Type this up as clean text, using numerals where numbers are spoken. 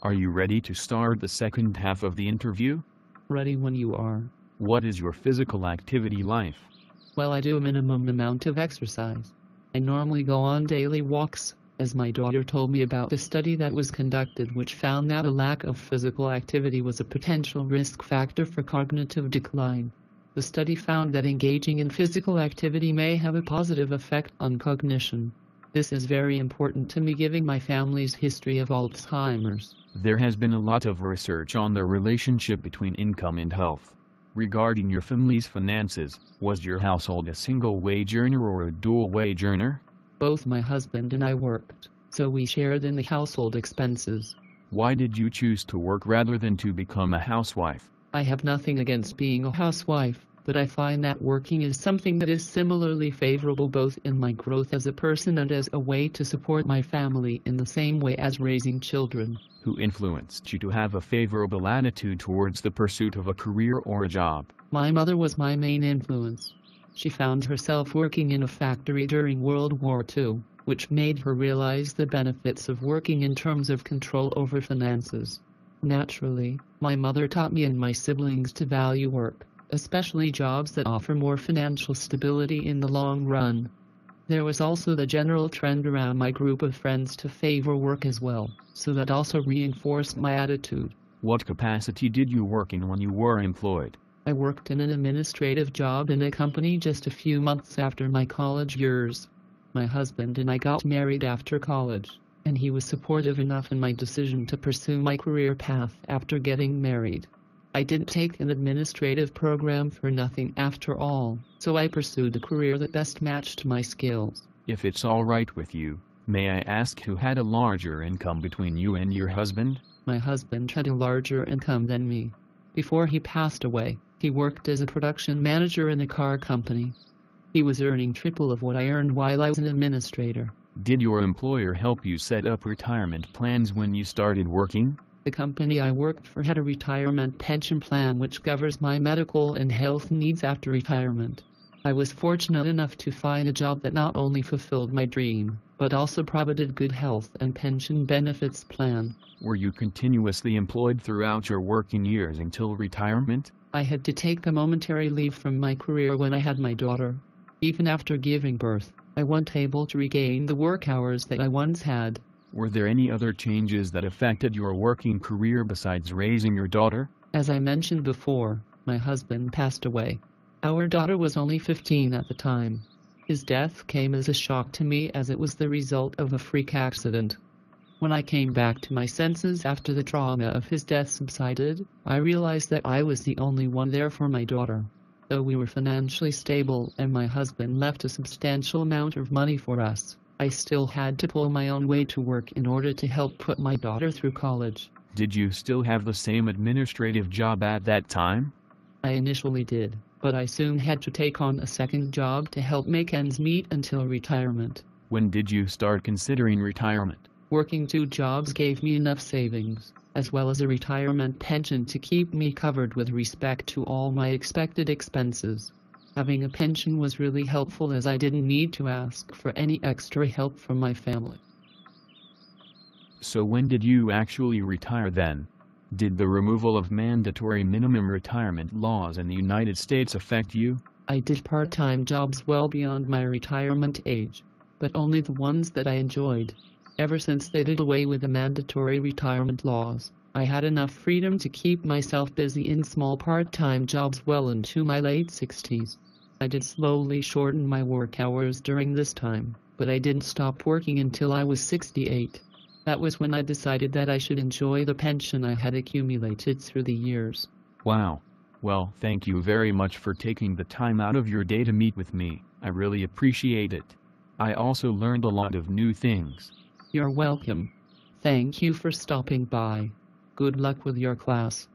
Are you ready to start the second half of the interview? Ready when you are. What is your physical activity life? Well, I do a minimum amount of exercise. I normally go on daily walks, as my daughter told me about the study that was conducted which found that a lack of physical activity was a potential risk factor for cognitive decline. The study found that engaging in physical activity may have a positive effect on cognition. This is very important to me given my family's history of Alzheimer's. There has been a lot of research on the relationship between income and health. Regarding your family's finances, was your household a single wage earner or a dual wage earner? Both my husband and I worked, so we shared in the household expenses. Why did you choose to work rather than to become a housewife? I have nothing against being a housewife, but I find that working is something that is similarly favorable both in my growth as a person and as a way to support my family in the same way as raising children. Who influenced you to have a favorable attitude towards the pursuit of a career or a job? My mother was my main influence. She found herself working in a factory during World War II, which made her realize the benefits of working in terms of control over finances. Naturally, my mother taught me and my siblings to value work, especially jobs that offer more financial stability in the long run. There was also the general trend around my group of friends to favor work as well, so that also reinforced my attitude. What capacity did you work in when you were employed? I worked in an administrative job in a company just a few months after my college years. My husband and I got married after college, and he was supportive enough in my decision to pursue my career path after getting married. I didn't take an administrative program for nothing after all, so I pursued a career that best matched my skills. If it's all right with you, may I ask who had a larger income between you and your husband? My husband had a larger income than me. Before he passed away, he worked as a production manager in a car company. He was earning triple of what I earned while I was an administrator. Did your employer help you set up retirement plans when you started working? The company I worked for had a retirement pension plan which covers my medical and health needs after retirement. I was fortunate enough to find a job that not only fulfilled my dream, but also provided good health and pension benefits plan. Were you continuously employed throughout your working years until retirement? I had to take a momentary leave from my career when I had my daughter. Even after giving birth, I wasn't able to regain the work hours that I once had. Were there any other changes that affected your working career besides raising your daughter? As I mentioned before, my husband passed away. Our daughter was only 15 at the time. His death came as a shock to me as it was the result of a freak accident. When I came back to my senses after the trauma of his death subsided, I realized that I was the only one there for my daughter. Though we were financially stable and my husband left a substantial amount of money for us, I still had to pull my own weight to work in order to help put my daughter through college. Did you still have the same administrative job at that time? I initially did, but I soon had to take on a second job to help make ends meet until retirement. When did you start considering retirement? Working 2 jobs gave me enough savings, as well as a retirement pension to keep me covered with respect to all my expected expenses. Having a pension was really helpful as I didn't need to ask for any extra help from my family. So when did you actually retire then? Did the removal of mandatory minimum retirement laws in the United States affect you? I did part-time jobs well beyond my retirement age, but only the ones that I enjoyed. Ever since they did away with the mandatory retirement laws, I had enough freedom to keep myself busy in small part-time jobs well into my late 60s. I did slowly shorten my work hours during this time, but I didn't stop working until I was 68. That was when I decided that I should enjoy the pension I had accumulated through the years. Wow. Well, thank you very much for taking the time out of your day to meet with me. I really appreciate it. I also learned a lot of new things. You're welcome. Thank you for stopping by. Good luck with your class.